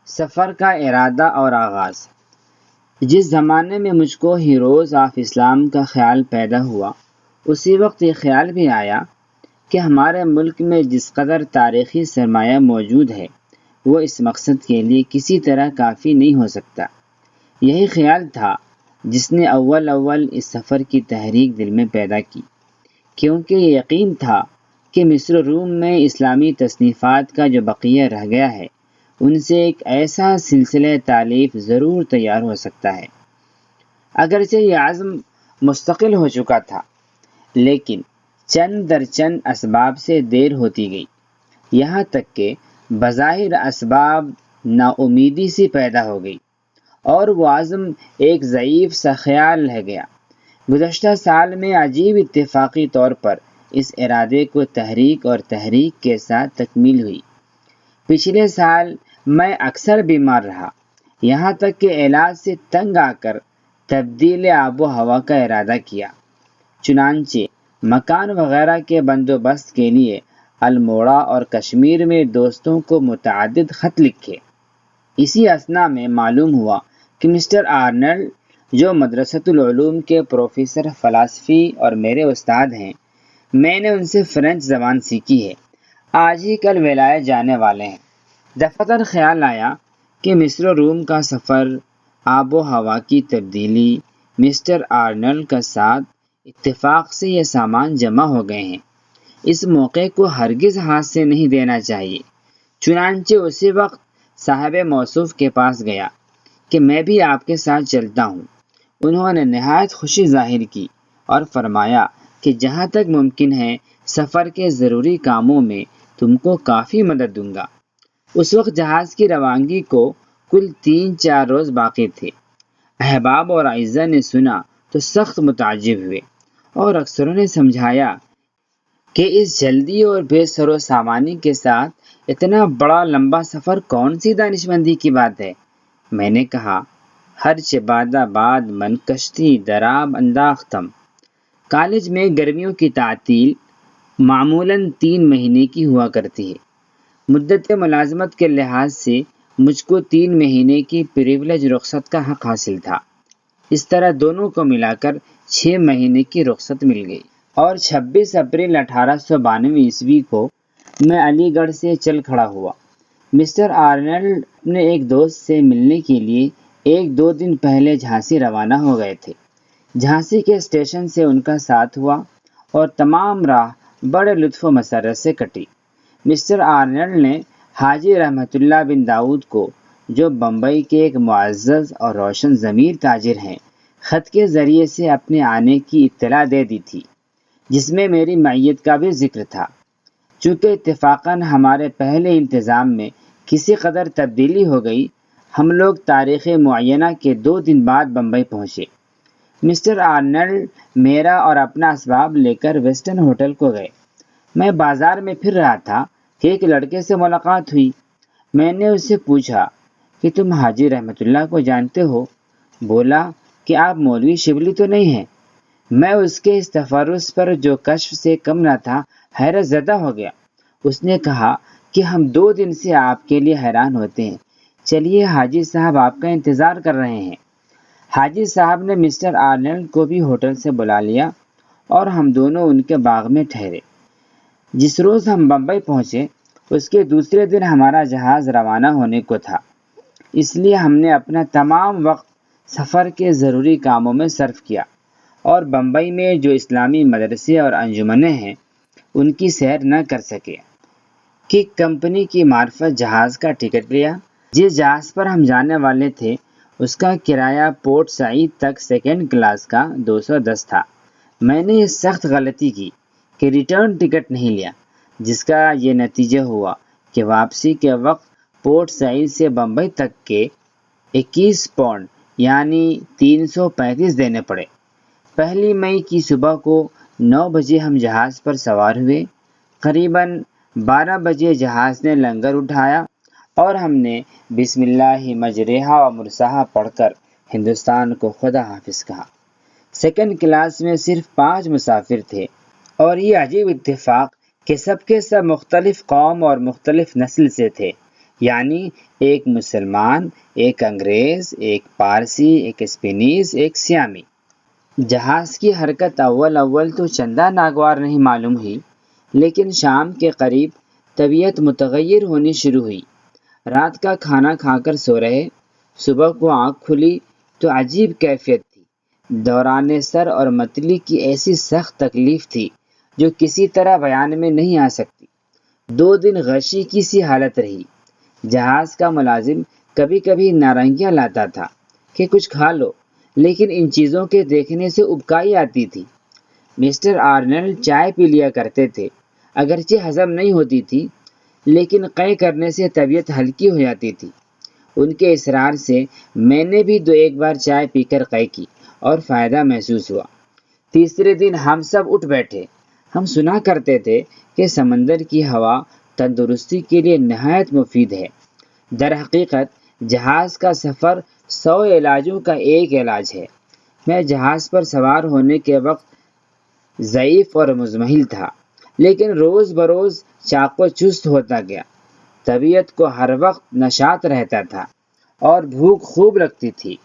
سفر کا ارادہ اور آغاز۔ جس زمانے میں مجھ کو ہیروز آف اسلام کا خیال پیدا ہوا، اسی وقت یہ خیال بھی آیا کہ ہمارے ملک میں جس قدر تاریخی سرمایہ موجود ہے وہ اس مقصد کے لیے کسی طرح کافی نہیں ہو سکتا۔ یہی خیال تھا جس نے اول اس سفر کی تحریک دل میں پیدا کی، کیونکہ یہ یقین تھا کہ مصر و روم میں اسلامی تصنیفات کا جو بقیہ رہ گیا ہے ان سے ایک ایسا سلسلہ تالیف ضرور تیار ہو سکتا ہے۔ اگرچہ یہ عزم مستقل ہو چکا تھا، لیکن چند در چند اسباب سے دیر ہوتی گئی، یہاں تک کہ بظاہر اسباب نا امیدی سے پیدا ہو گئی اور وہ عزم ایک ضعیف سا خیال رہ گیا۔ گزشتہ سال میں عجیب اتفاقی طور پر اس ارادے کو تحریک کے ساتھ تکمیل ہوئی۔ پچھلے سال میں اکثر بیمار رہا، یہاں تک کہ علاج سے تنگ آ کر تبدیل آب و ہوا کا ارادہ کیا۔ چنانچہ مکان وغیرہ کے بندوبست کے لیے الموڑا اور کشمیر میں دوستوں کو متعدد خط لکھے۔ اسی اثنا میں معلوم ہوا کہ مسٹر آرنلڈ جو مدرسۃ العلوم کے پروفیسر فلسفی اور میرے استاد ہیں، میں نے ان سے فرینچ زبان سیکھی ہے، آج ہی کل ولایت جانے والے ہیں۔ دفتر خیال آیا کہ مصر و روم کا سفر، آب و ہوا کی تبدیلی، مسٹر آرنلڈ کا ساتھ، اتفاق سے یہ سامان جمع ہو گئے ہیں، اس موقع کو ہرگز ہاتھ سے نہیں دینا چاہیے۔ چنانچہ اسی وقت صاحب موصوف کے پاس گیا کہ میں بھی آپ کے ساتھ چلتا ہوں۔ انہوں نے نہایت خوشی ظاہر کی اور فرمایا کہ جہاں تک ممکن ہے سفر کے ضروری کاموں میں تم کو کافی مدد دوں گا۔ اس وقت جہاز کی روانگی کو کل 3-4 روز باقی تھے۔ احباب اور اعزاء نے سنا تو سخت متعجب ہوئے اور اکثروں نے سمجھایا کہ اس جلدی اور بے سر و سامانی کے ساتھ اتنا بڑا لمبا سفر کون سی دانشمندی کی بات ہے۔ میں نے کہا، ہرچ بادہ باد من کشتی دراب انداختم۔ کالج میں گرمیوں کی تعطیل معمولاً 3 مہینے کی ہوا کرتی ہے۔ مدت ملازمت کے لحاظ سے مجھ کو 3 مہینے کی پریویلیج رخصت کا حق حاصل تھا۔ اس طرح دونوں کو ملا کر 6 مہینے کی رخصت مل گئی، اور 26 اپریل 1892 عیسوی کو میں علی گڑھ سے چل کھڑا ہوا۔ مسٹر آرنلڈ اپنے ایک دوست سے ملنے کے لیے 1-2 دن پہلے جھانسی روانہ ہو گئے تھے۔ جھانسی کے اسٹیشن سے ان کا ساتھ ہوا اور تمام راہ بڑے لطف و مسرت سے کٹی۔ مسٹر آرنلڈ نے حاجی رحمت اللہ بن داؤد کو، جو بمبئی کے ایک معزز اور روشن ضمیر تاجر ہیں، خط کے ذریعے سے اپنے آنے کی اطلاع دے دی تھی، جس میں میری معیت کا بھی ذکر تھا۔ چونکہ اتفاقاً ہمارے پہلے انتظام میں کسی قدر تبدیلی ہو گئی، ہم لوگ تاریخ معینہ کے 2 دن بعد بمبئی پہنچے۔ مسٹر آرنلڈ میرا اور اپنا اسباب لے کر ویسٹرن ہوٹل کو گئے۔ میں بازار میں پھر رہا تھا کہ ایک لڑکے سے ملاقات ہوئی۔ میں نے اس سے پوچھا کہ تم حاجی رحمت اللہ کو جانتے ہو؟ بولا کہ آپ مولوی شبلی تو نہیں ہیں؟ میں اس کے اس تفرس پر جو کشف سے کم نہ تھا حیرت زدہ ہو گیا۔ اس نے کہا کہ ہم 2 دن سے آپ کے لیے حیران ہوتے ہیں، چلیے حاجی صاحب آپ کا انتظار کر رہے ہیں۔ حاجی صاحب نے مسٹر آرنلڈ کو بھی ہوٹل سے بلا لیا اور ہم دونوں ان کے باغ میں ٹھہرے۔ جس روز ہم بمبئی پہنچے اس کے دوسرے دن ہمارا جہاز روانہ ہونے کو تھا، اس لیے ہم نے اپنا تمام وقت سفر کے ضروری کاموں میں صرف کیا اور بمبئی میں جو اسلامی مدرسے اور انجمنیں ہیں ان کی سیر نہ کر سکے۔ کہ کمپنی کی معرفت جہاز کا ٹکٹ لیا۔ جس جہاز پر ہم جانے والے تھے اس کا کرایہ پورٹ سعید تک 2nd کلاس کا 210 تھا۔ میں نے یہ سخت غلطی کی کہ ریٹرن ٹکٹ نہیں لیا، جس کا یہ نتیجہ ہوا کہ واپسی کے وقت پورٹ سعید سے بمبئی تک کے 21 پاؤنڈ یعنی 335 دینے پڑے۔ 1 مئی کی صبح کو 9 بجے ہم جہاز پر سوار ہوئے۔ قریباً 12 بجے جہاز نے لنگر اٹھایا اور ہم نے بسم اللہ مجریہا و مرساہا پڑھ کر ہندوستان کو خدا حافظ کہا۔ 2nd کلاس میں صرف 5 مسافر تھے، اور یہ عجیب اتفاق کہ سب کے سب مختلف قوم اور مختلف نسل سے تھے۔ یعنی ایک مسلمان، ایک انگریز، ایک پارسی، ایک اسپینیز، ایک سیامی۔ جہاز کی حرکت اول تو چندہ ناگوار نہیں معلوم ہوئی، لیکن شام کے قریب طبیعت متغیر ہونی شروع ہوئی۔ رات کا کھانا کھا کر سو رہے، صبح کو آنکھ کھلی تو عجیب کیفیت تھی۔ دوران سر اور متلی کی ایسی سخت تکلیف تھی جو کسی طرح بیان میں نہیں آ سکتی۔ 2 دن غشی کی سی حالت رہی۔ جہاز کا ملازم کبھی کبھی نارنگیاں لاتا تھا کہ کچھ کھا لو، لیکن ان چیزوں کے دیکھنے سے ابکائی آتی تھی۔ مسٹر آرنلڈ چائے پی لیا کرتے تھے، اگرچہ ہضم نہیں ہوتی تھی، لیکن قے کرنے سے طبیعت ہلکی ہو جاتی تھی۔ ان کے اصرار سے میں نے بھی 2-1 بار چائے پی کر قے کی اور فائدہ محسوس ہوا۔ تیسرے دن ہم سب اٹھ بیٹھے۔ ہم سنا کرتے تھے کہ سمندر کی ہوا تندرستی کے لیے نہایت مفید ہے۔ در حقیقت جہاز کا سفر 100 علاجوں کا ایک علاج ہے۔ میں جہاز پر سوار ہونے کے وقت ضعیف اور مزمحل تھا، لیکن روز بروز چاق و چست ہوتا گیا۔ طبیعت کو ہر وقت نشاط رہتا تھا اور بھوک خوب لگتی تھی۔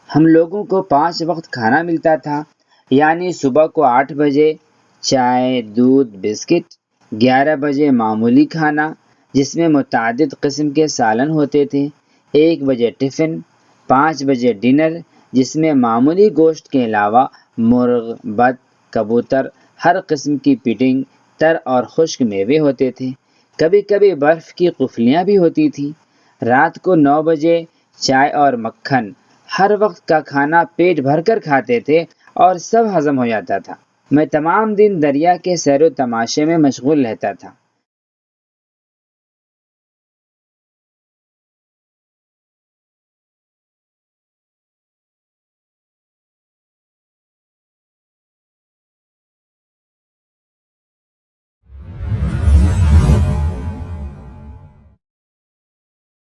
ہم لوگوں کو 5 وقت کھانا ملتا تھا، یعنی صبح کو 8 بجے چائے، دودھ، بسکٹ، 11 بجے معمولی کھانا جس میں متعدد قسم کے سالن ہوتے تھے، 1 بجے ٹفن، 5 بجے ڈنر جس میں معمولی گوشت کے علاوہ مرغ، بط، کبوتر، ہر قسم کی پڈنگ، تر اور خشک میوے ہوتے تھے، کبھی کبھی برف کی قفلیاں بھی ہوتی تھیں۔ رات کو 9 بجے چائے اور مکھن، ہر وقت کا کھانا پیٹ بھر کر کھاتے تھے اور سب ہضم ہو جاتا تھا۔ میں تمام دن دریا کے سیر و تماشے میں مشغول رہتا تھا۔